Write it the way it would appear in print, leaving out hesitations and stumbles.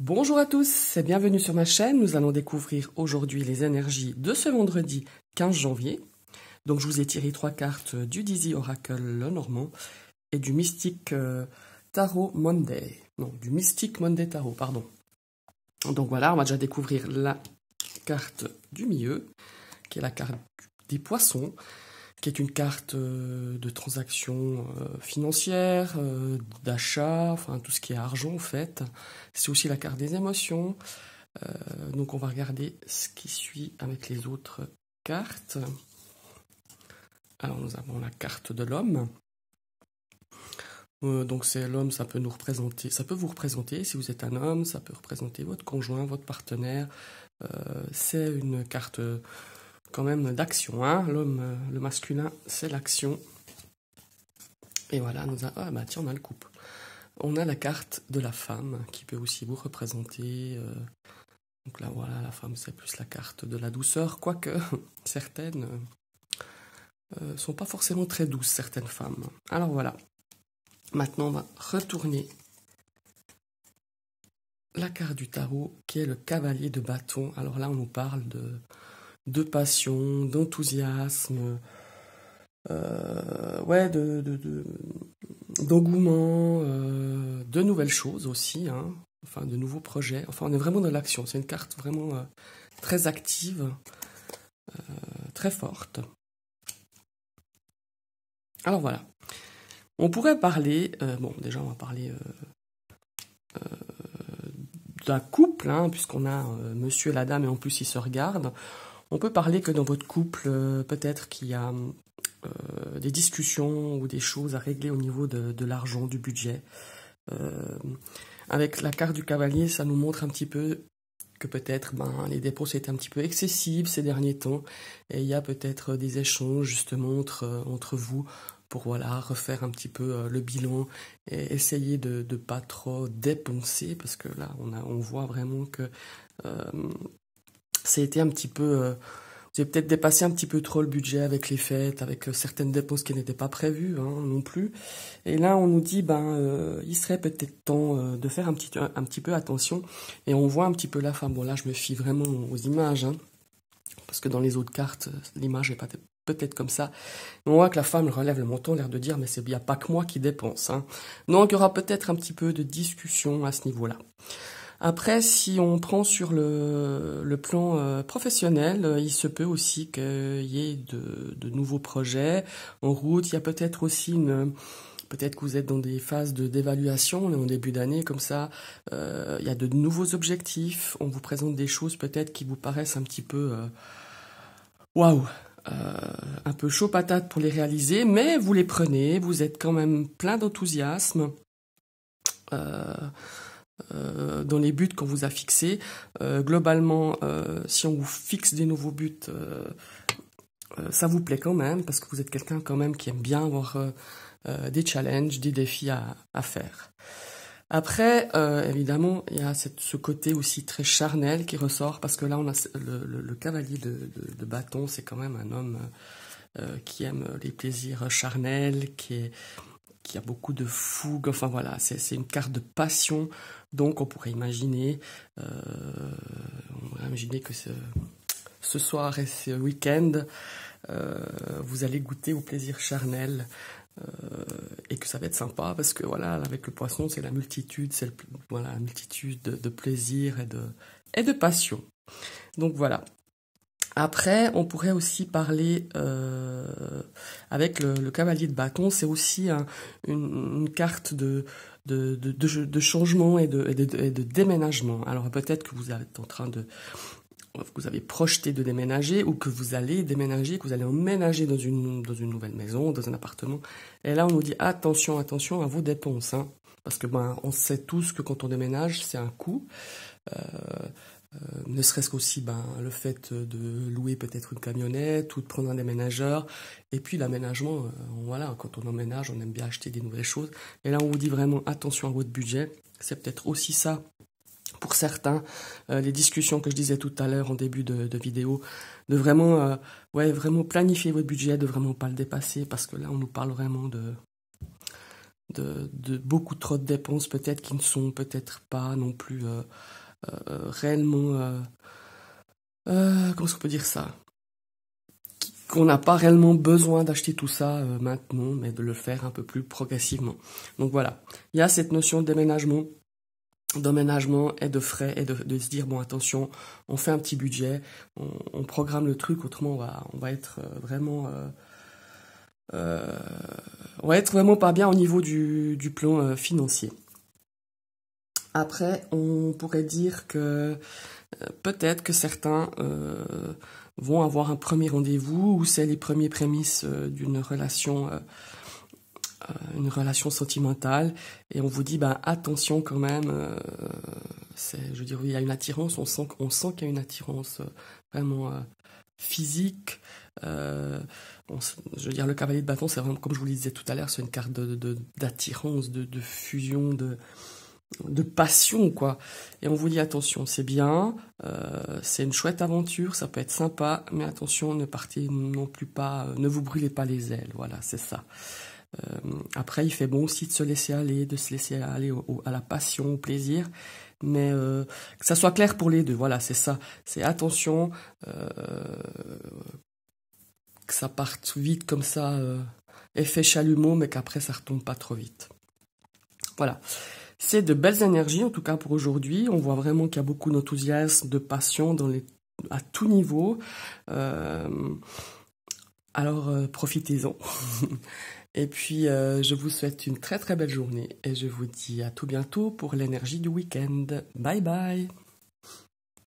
Bonjour à tous et bienvenue sur ma chaîne. Nous allons découvrir aujourd'hui les énergies de ce vendredi 15 janvier. Donc je vous ai tiré 3 cartes du Dizzy Oracle Lenormand et du Mystic Tarot Monday. Non, du Mystic Monday Tarot, pardon. Donc voilà, on va déjà découvrir la carte du milieu, qui est la carte des poissons, qui est une carte de transaction financière, d'achat, enfin tout ce qui est argent en fait. C'est aussi la carte des émotions. Donc on va regarder ce qui suit avec les autres cartes. Alors nous avons la carte de l'homme. Donc c'est l'homme, ça peut nous représenter, ça peut vous représenter si vous êtes un homme, ça peut représenter votre conjoint, votre partenaire. C'est une carte quand même d'action, hein. L'homme, le masculin, c'est l'action. Et voilà, tiens, on a le couple. On a la carte de la femme qui peut aussi vous représenter. Donc là, voilà, la femme, c'est plus la carte de la douceur, quoique certaines sont pas forcément très douces, certaines femmes. Alors voilà. Maintenant, on va retourner la carte du tarot qui est le cavalier de bâton. Alors là, on nous parle de passion, d'enthousiasme, d'engouement, de nouvelles choses aussi, hein, enfin de nouveaux projets. Enfin, on est vraiment dans l'action. C'est une carte vraiment très active, très forte. Alors voilà. On pourrait parler, déjà on va parler d'un couple, hein, puisqu'on a monsieur et la dame et en plus ils se regardent. On peut parler que dans votre couple, peut-être qu'il y a des discussions ou des choses à régler au niveau de l'argent, du budget. Avec la carte du cavalier, ça nous montre un petit peu que peut-être les dépenses étaient un petit peu excessives ces derniers temps et il y a peut-être des échanges justement entre vous pour refaire un petit peu le bilan et essayer de ne pas trop dépenser parce que là on voit vraiment que ça a été un petit peu vous avez peut-être dépassé un petit peu trop le budget avec les fêtes, avec certaines dépenses qui n'étaient pas prévues non plus. Et là, on nous dit, il serait peut-être temps de faire un petit peu attention. Et on voit un petit peu la femme. Bon, là, je me fie vraiment aux images, hein, parce que dans les autres cartes, l'image n'est pas peut-être comme ça. Mais on voit que la femme relève le menton, l'air de dire, mais il n'y a pas que moi qui dépense. Hein. Donc, il y aura peut-être un petit peu de discussion à ce niveau-là. Après, si on prend sur le plan professionnel, il se peut aussi qu'il y ait de nouveaux projets en route. Il y a peut-être aussi peut-être que vous êtes dans des phases d'évaluation, on est en début d'année, comme ça, il y a de nouveaux objectifs. On vous présente des choses peut-être qui vous paraissent un petit peu waouh, un peu chaud patate pour les réaliser, mais vous les prenez, vous êtes quand même plein d'enthousiasme. Dans les buts qu'on vous a fixés. Globalement, si on vous fixe des nouveaux buts, ça vous plaît quand même, parce que vous êtes quelqu'un quand même qui aime bien avoir des challenges, des défis à faire. Après, évidemment, il y a ce côté aussi très charnel qui ressort, parce que là, on a le cavalier de bâton, c'est quand même un homme qui aime les plaisirs charnels, qui a beaucoup de fougue, enfin voilà, c'est une carte de passion, donc on pourrait imaginer que ce soir et ce week-end, vous allez goûter au plaisir charnel, et que ça va être sympa, parce que voilà, avec le poisson, c'est la multitude, la multitude de plaisir et de passion. Donc voilà. Après, on pourrait aussi parler avec le cavalier de bâton. C'est aussi une carte de changement et de déménagement. Alors peut-être que vous êtes en train vous avez projeté de déménager ou que vous allez déménager, que vous allez emménager dans une nouvelle maison, dans un appartement. Et là, on nous dit attention à vos dépenses, hein, parce que on sait tous que quand on déménage, c'est un coût. Ne serait-ce qu'aussi le fait de louer peut-être une camionnette ou de prendre un déménageur. Et puis l'aménagement, quand on emménage, on aime bien acheter des nouvelles choses. Et là, on vous dit vraiment attention à votre budget. C'est peut-être aussi ça pour certains, les discussions que je disais tout à l'heure en début de vidéo, de vraiment, vraiment planifier votre budget, de vraiment pas le dépasser, parce que là, on nous parle vraiment de beaucoup trop de dépenses peut-être qui ne sont peut-être pas non plus réellement... comment est-ce qu'on peut dire ça? Qu'on n'a pas réellement besoin d'acheter tout ça maintenant, mais de le faire un peu plus progressivement. Donc voilà, il y a cette notion de d'emménagement et de frais, et de se dire, bon attention, on fait un petit budget, on programme le truc, autrement on va être euh, on va être vraiment pas bien au niveau du plan financier. Après, on pourrait dire que peut-être que certains vont avoir un premier rendez-vous où c'est les premiers prémices une relation sentimentale, et on vous dit ben attention quand même, je veux dire, oui, il y a une attirance, on sent qu'il y a une attirance vraiment physique. Je veux dire, le cavalier de bâton, c'est vraiment, comme je vous le disais tout à l'heure, c'est une carte d'attirance, de fusion, de passion, quoi. Et on vous dit attention, c'est bien, c'est une chouette aventure, ça peut être sympa, mais attention, ne partez non plus pas, ne vous brûlez pas les ailes, voilà, c'est ça. Après, il fait bon aussi de se laisser aller, à la passion, au plaisir, mais que ça soit clair pour les deux, voilà, c'est ça. C'est attention, que ça parte vite comme ça, effet chalumeau, mais qu'après ça retombe pas trop vite. Voilà. C'est de belles énergies, en tout cas pour aujourd'hui. On voit vraiment qu'il y a beaucoup d'enthousiasme, de passion à tout niveau. Alors, profitez-en. Et puis, je vous souhaite une très très belle journée et je vous dis à tout bientôt pour l'énergie du week-end. Bye bye!